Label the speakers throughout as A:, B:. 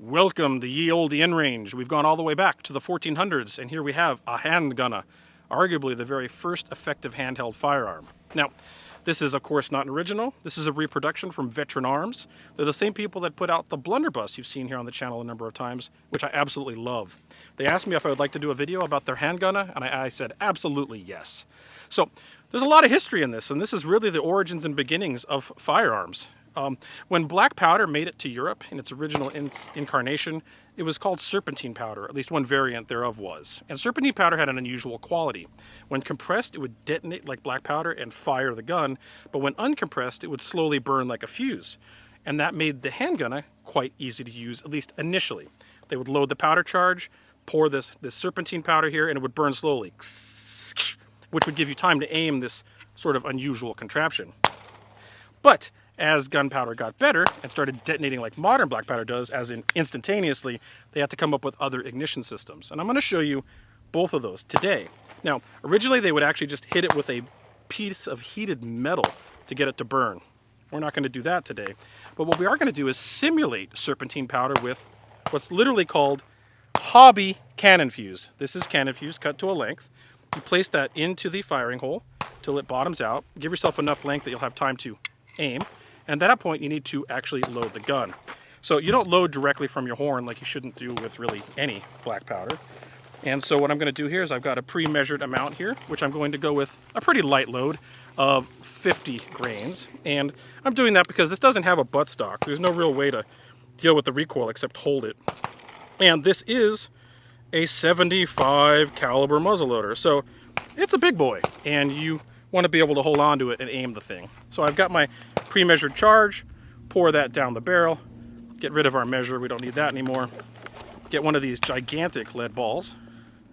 A: Welcome to ye olde InRange. We've gone all the way back to the 1400s, and here we have a handgun, arguably the very first effective handheld firearm. Now, this is of course not an original. This is a reproduction from Veteran Arms. They're the same people that put out the blunderbuss you've seen here on the channel a number of times, which I absolutely love. They asked me if I would like to do a video about their handgun, and I said absolutely yes. So there's a lot of history in this, and this is really the origins and beginnings of firearms. When black powder made it to Europe in its original incarnation, it was called serpentine powder, at least one variant thereof was. And serpentine powder had an unusual quality. When compressed, it would detonate like black powder and fire the gun, but when uncompressed, it would slowly burn like a fuse. And that made the handgun quite easy to use, at least initially. They would load the powder charge, pour this serpentine powder here, and it would burn slowly, which would give you time to aim this sort of unusual contraption. But as gunpowder got better and started detonating like modern black powder does, as in instantaneously, they had to come up with other ignition systems. And I'm going to show you both of those today. Now, originally they would actually just hit it with a piece of heated metal to get it to burn. We're not going to do that today. But what we are going to do is simulate serpentine powder with what's literally called hobby cannon fuse. This is cannon fuse cut to a length. You place that into the firing hole till it bottoms out. Give yourself enough length that you'll have time to aim. And at that point, you need to actually load the gun. So you don't load directly from your horn like you shouldn't do with really any black powder. And so what I'm going to do here is I've got a pre-measured amount here, which I'm going to go with a pretty light load of 50 grains. And I'm doing that because this doesn't have a buttstock. There's no real way to deal with the recoil except hold it. And this is a 75 caliber muzzleloader. So it's a big boy, and you want to be able to hold on to it and aim the thing. So I've got my pre-measured charge, pour that down the barrel, get rid of our measure, we don't need that anymore. Get one of these gigantic lead balls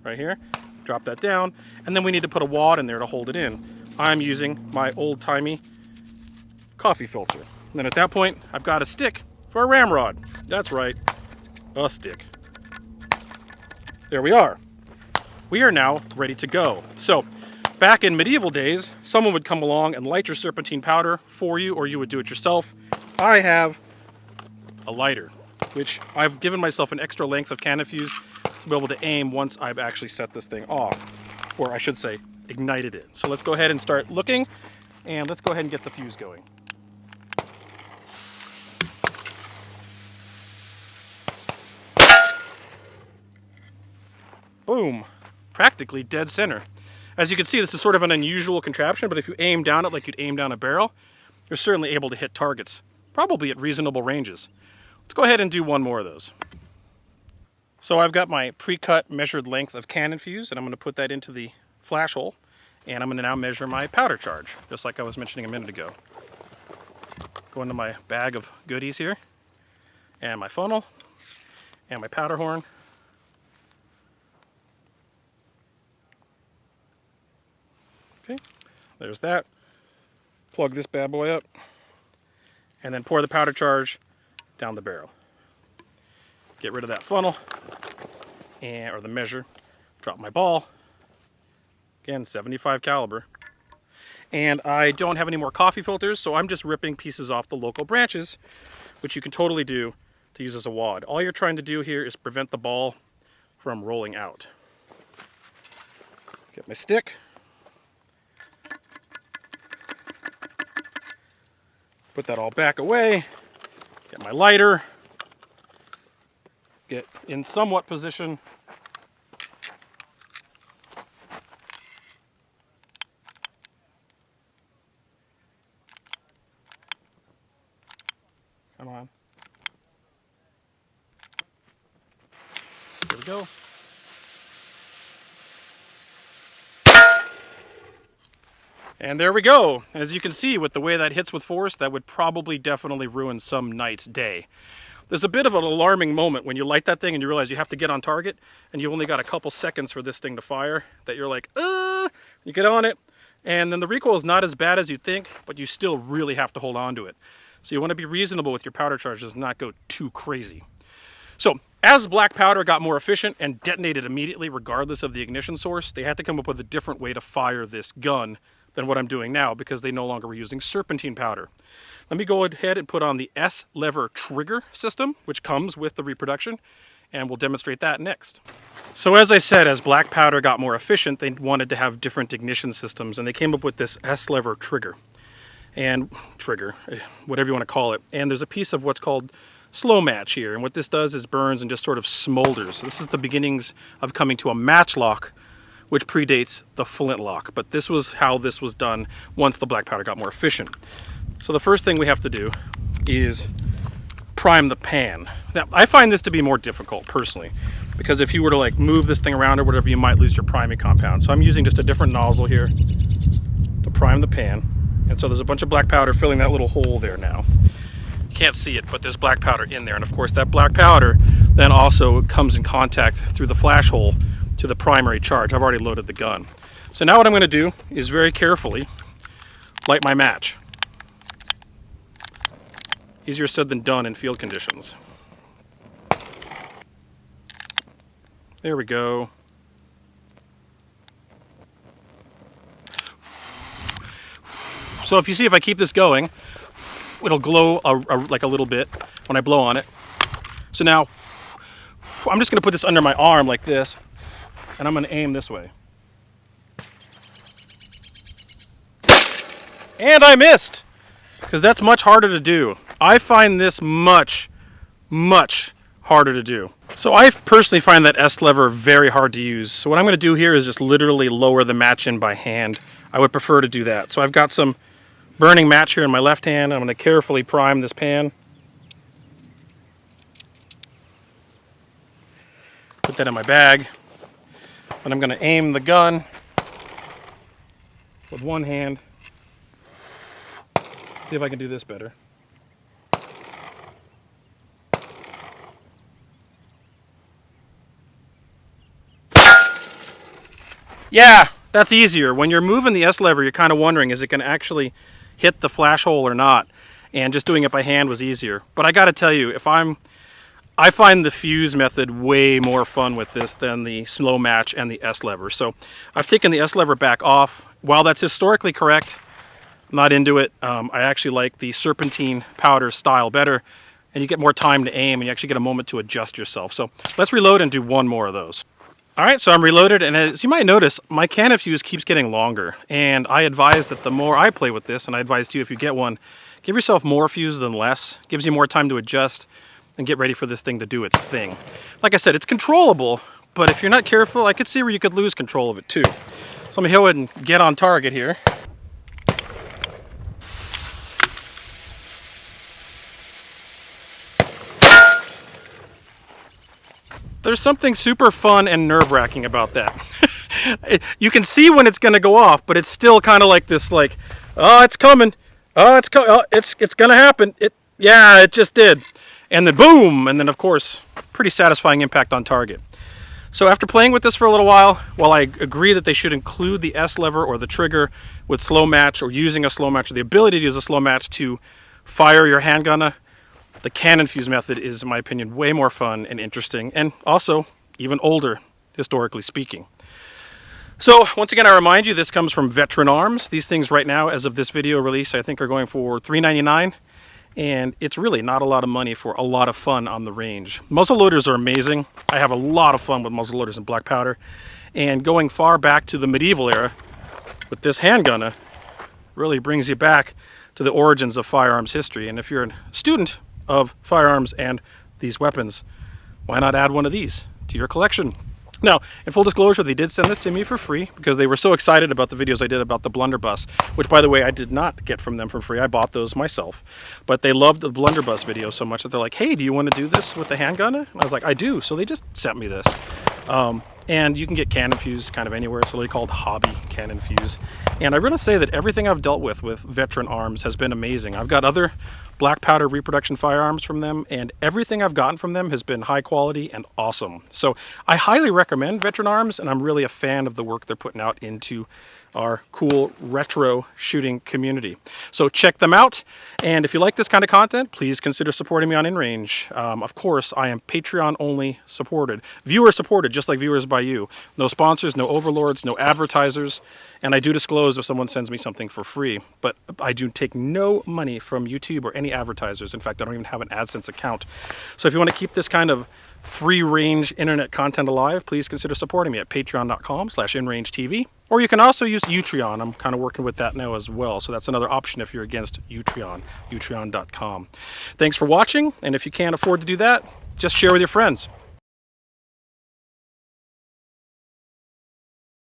A: right here, drop that down, and then we need to put a wad in there to hold it in. I'm using my old-timey coffee filter. And then at that point, I've got a stick for a ramrod. That's right, a stick. There we are. We are now ready to go. So, back in medieval days, someone would come along and light your serpentine powder for you, or you would do it yourself. I have a lighter, which I've given myself an extra length of cannon fuse to be able to aim once I've actually set this thing off, or I should say, ignited it. So let's go ahead and start looking, and let's go ahead and get the fuse going. Boom, practically dead center. As you can see, this is sort of an unusual contraption, but if you aim down it like you'd aim down a barrel, you're certainly able to hit targets, probably at reasonable ranges. Let's go ahead and do one more of those. So I've got my pre-cut measured length of cannon fuse, and I'm going to put that into the flash hole, and I'm going to now measure my powder charge, just like I was mentioning a minute ago. Go into my bag of goodies here, and my funnel, and my powder horn. Okay, there's that. Plug this bad boy up, and then pour the powder charge down the barrel. Get rid of that funnel, or the measure. Drop my ball. Again, 75 caliber. And I don't have any more coffee filters, so I'm just ripping pieces off the local branches, which you can totally do to use as a wad. All you're trying to do here is prevent the ball from rolling out. Get my stick. Put that all back away, get my lighter, get in somewhat position. Come on. There we go. And there we go. As you can see, with the way that hits with force, that would probably definitely ruin some knight's day. There's a bit of an alarming moment when you light that thing and you realize you have to get on target, and you've only got a couple seconds for this thing to fire, that you're like, you get on it, and then the recoil is not as bad as you think, but you still really have to hold on to it. So you want to be reasonable with your powder charges and not go too crazy. So, as black powder got more efficient and detonated immediately regardless of the ignition source, they had to come up with a different way to fire this gun than what I'm doing now because they no longer were using serpentine powder. Let me go ahead and put on the S-lever trigger system, which comes with the reproduction, and we'll demonstrate that next. So as I said, as black powder got more efficient, they wanted to have different ignition systems, and they came up with this S-lever trigger. And whatever you want to call it. And there's a piece of what's called slow match here, and what this does is burns and just sort of smolders. This is the beginnings of coming to a matchlock, which predates the flintlock. But this was how this was done once the black powder got more efficient. So the first thing we have to do is prime the pan. Now, I find this to be more difficult personally, because if you were to like move this thing around or whatever, you might lose your priming compound. So I'm using just a different nozzle here to prime the pan. And so there's a bunch of black powder filling that little hole there now. You can't see it, but there's black powder in there. And of course that black powder then also comes in contact through the flash hole to the primary charge. I've already loaded the gun. So now what I'm going to do is very carefully light my match. Easier said than done in field conditions. There we go. So if you see, if I keep this going, it'll glow like a little bit when I blow on it. So now I'm just going to put this under my arm like this, and I'm going to aim this way. And I missed, because that's much harder to do. I find this much harder to do. So I personally find that S lever very hard to use. So what I'm going to do here is just literally lower the match in by hand. I would prefer to do that. So I've got some burning match here in my left hand. I'm going to carefully prime this pan. Put that in my bag. And I'm going to aim the gun with one hand. See if I can do this better. Yeah, that's easier. When you're moving the S lever, you're kind of wondering, is it going to actually hit the flash hole or not? And just doing it by hand was easier. But I got to tell you, I find the fuse method way more fun with this than the slow match and the S lever. So I've taken the S lever back off. While that's historically correct, I'm not into it. I actually like the serpentine powder style better, and you get more time to aim and you actually get a moment to adjust yourself. So let's reload and do one more of those. All right, so I'm reloaded, and as you might notice, my cannon fuse keeps getting longer, and I advise that the more I play with this, and I advise to you if you get one, give yourself more fuse than less. Gives you more time to adjust and get ready for this thing to do its thing. Like I said, it's controllable, but if you're not careful, I could see where you could lose control of it too. So let me go ahead and get on target here. There's something super fun and nerve-wracking about that. You can see when it's going to go off, but it's still kind of like this, like, oh, it's coming. Oh, it's going to happen. Yeah, it just did. And then boom, and then of course, pretty satisfying impact on target. So after playing with this for a little while I agree that they should include the S lever or the trigger with slow match, or using a slow match, or the ability to use a slow match to fire your handgun, the cannon fuse method is, in my opinion, way more fun and interesting, and also even older, historically speaking. So once again, I remind you, this comes from Veteran Arms. These things right now, as of this video release, I think are going for $3.99, and it's really not a lot of money for a lot of fun on the range. Muzzle loaders are amazing. I have a lot of fun with muzzle loaders and black powder, and going far back to the medieval era with this handgun really brings you back to the origins of firearms history. And if you're a student of firearms and these weapons, why not add one of these to your collection? Now, in full disclosure, they did send this to me for free because they were so excited about the videos I did about the blunderbuss, which, by the way, I did not get from them for free. I bought those myself. But they loved the blunderbuss video so much that they're like, hey, do you want to do this with the handgun? And I was like, I do. So they just sent me this. And you can get cannon fuse kind of anywhere. It's really called hobby cannon fuse. And I really say that everything I've dealt with Veteran Arms has been amazing. I've got other black powder reproduction firearms from them, and everything I've gotten from them has been high quality and awesome. So I highly recommend Veteran Arms, and I'm really a fan of the work they're putting out into our cool retro shooting community. So check them out, and if you like this kind of content, please consider supporting me on InRange. Of course, I am Patreon only supported, viewer supported, just like viewers by you. No sponsors, no overlords, no advertisers, And I do disclose if someone sends me something for free, but I do take no money from YouTube or any advertisers. In fact, I don't even have an AdSense account. So if you want to keep this kind of free range internet content alive, please consider supporting me at patreon.com/InRangeTV. Or you can also use Utreon. I'm kind of working with that now as well. So that's another option if you're against Utreon, utreon.com. Thanks for watching. And if you can't afford to do that, just share with your friends.